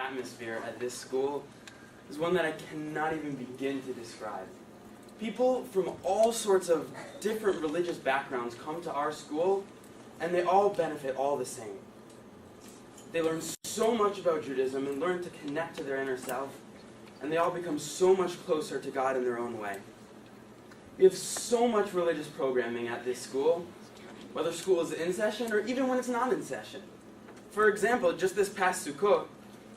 atmosphere at this school is one that I cannot even begin to describe. People from all sorts of different religious backgrounds come to our school, and they all benefit all the same. They learn so much about Judaism and learn to connect to their inner self, and they all become so much closer to God in their own way. We have so much religious programming at this school, whether school is in session or even when it's not in session. For example, just this past Sukkot,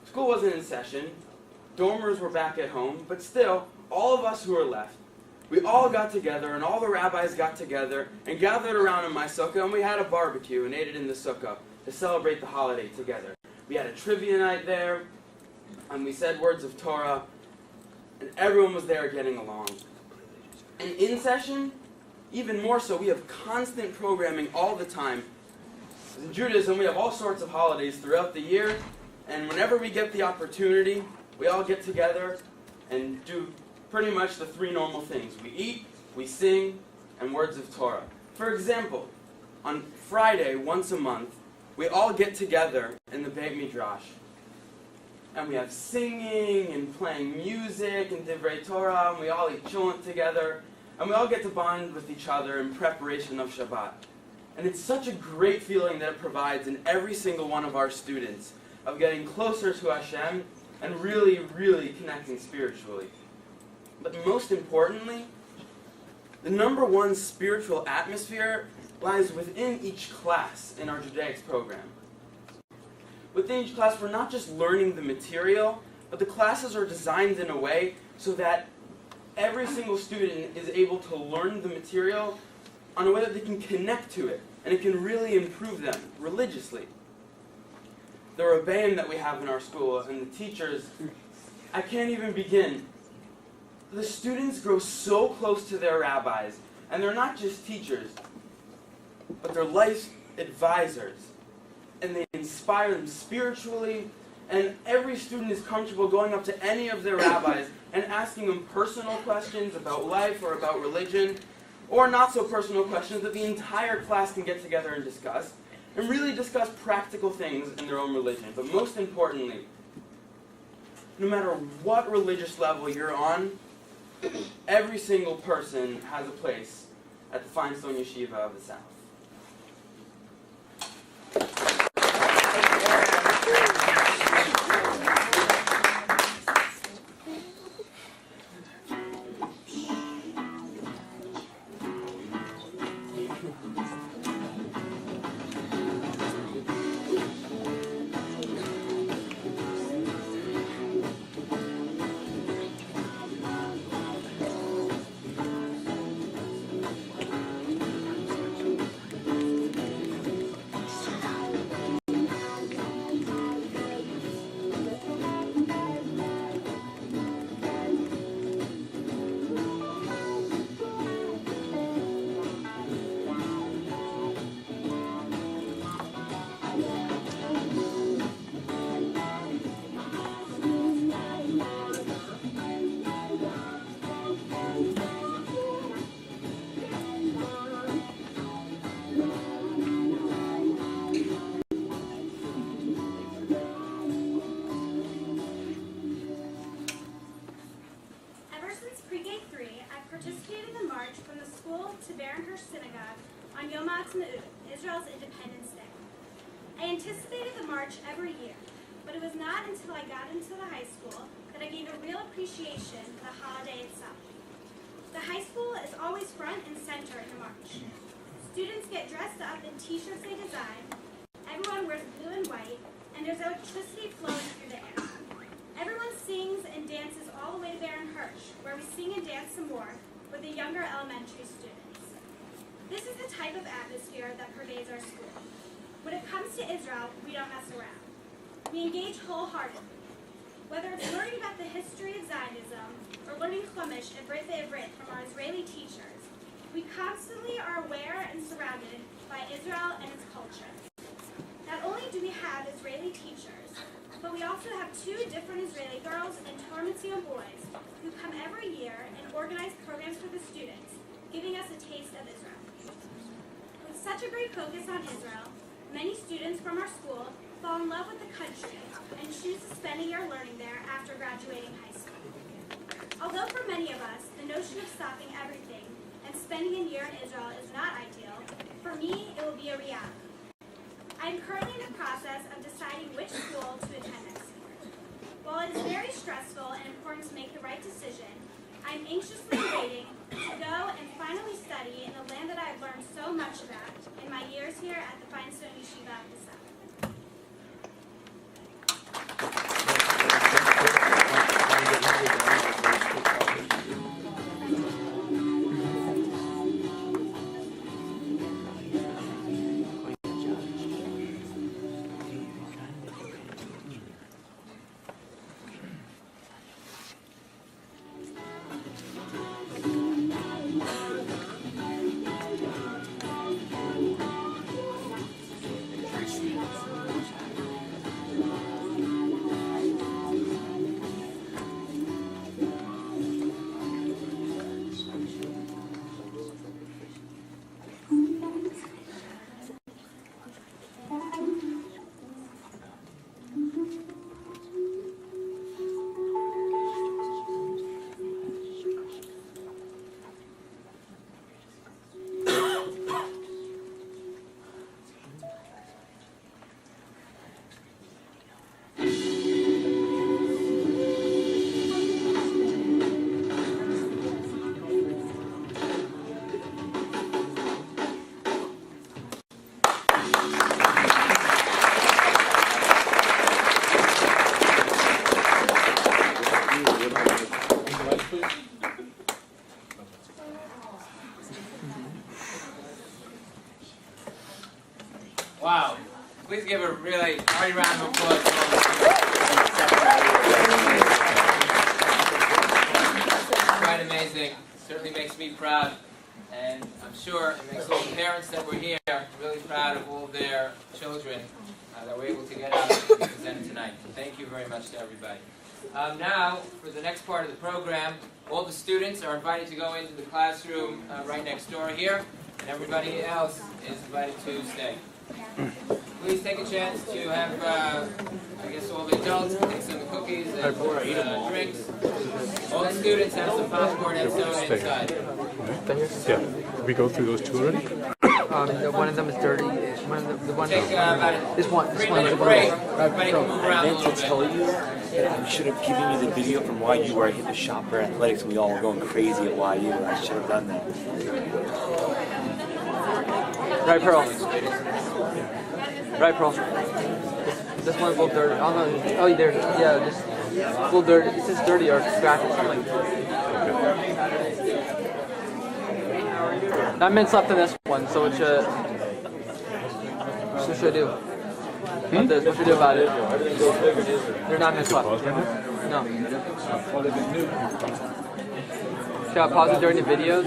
school wasn't in session, dormers were back at home, but still, all of us who were left, we all got together, and all the rabbis got together and gathered around in my sukkah, and we had a barbecue and ate it in the sukkah to celebrate the holiday together. We had a trivia night there, and we said words of Torah, and everyone was there getting along. And in session, even more so, we have constant programming all the time. In Judaism, we have all sorts of holidays throughout the year, and whenever we get the opportunity, we all get together and do pretty much the three normal things. We eat, we sing, and words of Torah. For example, on Friday, once a month, we all get together in the Beit Midrash. And we have singing and playing music and Divrei Torah, and we all eat cholent together, and we all get to bond with each other in preparation of Shabbat. And it's such a great feeling that it provides in every single one of our students of getting closer to Hashem and really, really connecting spiritually. But most importantly, the number one spiritual atmosphere lies within each class in our Judaics program. Within each class, we're not just learning the material, but the classes are designed in a way so that every single student is able to learn the material on a way that they can connect to it, and it can really improve them religiously. The Rebbeim that we have in our school and the teachers, I can't even begin. The students grow so close to their rabbis, and they're not just teachers, but they're life advisors, and they inspire them spiritually, and every student is comfortable going up to any of their rabbis and asking them personal questions about life or about religion, or not so personal questions that the entire class can get together and discuss, and really discuss practical things in their own religion. But most importantly, no matter what religious level you're on, every single person has a place at the Feinstone Yeshiva of the South. Israel's Independence Day. I anticipated the march every year, but it was not until I got into the high school that I gained a real appreciation for the holiday itself. The high school is always front and center in the march. Students get dressed up in t-shirts they design, everyone wears blue and white, and there's electricity flowing through the air. Everyone sings and dances all the way to Baron Hirsch, where we sing and dance some more with the younger elementary students. This is the type of atmosphere that pervades our school. When it comes to Israel, we don't mess around. We engage wholeheartedly. Whether it's learning about the history of Zionism or learning Chumash and Brit Ivrit from our Israeli teachers, we constantly are aware and surrounded by Israel and its culture. Not only do we have Israeli teachers, but we also have two different Israeli girls and Torah Mitzvah boys who come every year and organize programs for the students, giving us a taste of Israel. With such a great focus on Israel, many students from our school fall in love with the country, and choose to spend a year learning there after graduating high school. Although for many of us, the notion of stopping everything and spending a year in Israel is not ideal, for me, it will be a reality. I am currently in the process of deciding which school to attend next year. While it is very stressful and important to make the right decision, I am anxiously waiting to go and finally study in the land that I have learned so much about in my years here at the Feinstone Yeshiva of the South. Wow. Please give a really hearty round of applause. Quite amazing. Certainly makes me proud. And I'm sure it makes all the parents that were here really proud of all their children that were able to get out and present tonight. Thank you very much to everybody. Now, for the next part of the program, all the students are invited to go into the classroom right next door here, and everybody else is invited to stay. Please take a chance to have, I guess, all the adults take some cookies and drinks. All the students have some popcorn and soda inside. Yeah. Did we go through those two already? One of them is dirty. Take about a This one. 3-minute break. Everybody can move around a I little meant to tell bit. you that I should have given you the video from YU where I hit the shot for athletics and we all were going crazy at YU. I should have done that. Right, Pearl. Right, Pearl. This one's a little dirty. Oh no. Oh, there's just a little dirty. It says dirty or scratchy or something. 9 minutes left in this one, so what should I do? What should I do about it? There are 9 minutes left. No. Should I pause it during the videos?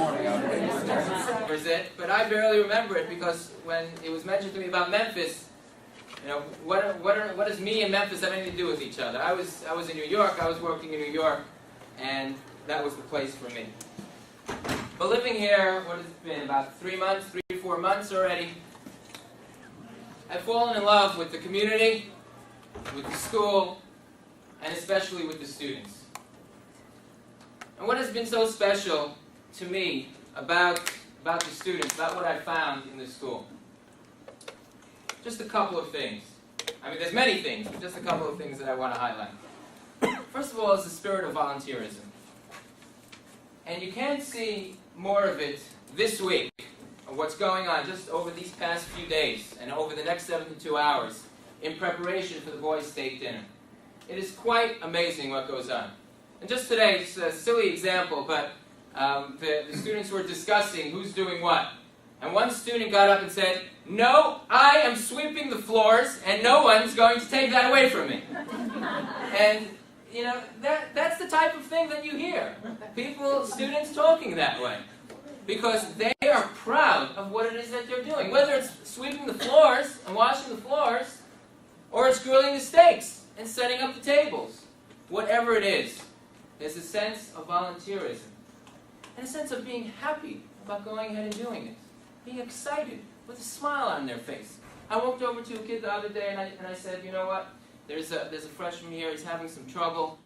But I barely remember it because when it was mentioned to me about Memphis, you know, what does me and Memphis have anything to do with each other? I was in New York. I was working in New York, and that was the place for me. But living here, what has it been? About 3 months, 3 or 4 months already. I've fallen in love with the community, with the school, and especially with the students. And what has been so special to me about the students, about what I found in the school? Just a couple of things. I mean, there's many things, but just a couple of things that I want to highlight. First of all is the spirit of volunteerism. And you can see more of it this week, of what's going on just over these past few days and over the next 72 hours in preparation for the boys' state dinner. It is quite amazing what goes on. And just today, just a silly example, but the students were discussing who's doing what. And one student got up and said, "No, I am sweeping the floors, and no one's going to take that away from me." And, you know, that's the type of thing that you hear. Students talking that way. Because they are proud of what it is that they're doing. Whether it's sweeping the floors and washing the floors, or it's grilling the steaks and setting up the tables. Whatever it is, there's a sense of volunteerism. And a sense of being happy about going ahead and doing it. Being excited, with a smile on their face. I walked over to a kid the other day and I said, you know what? There's a freshman here. He's having some trouble.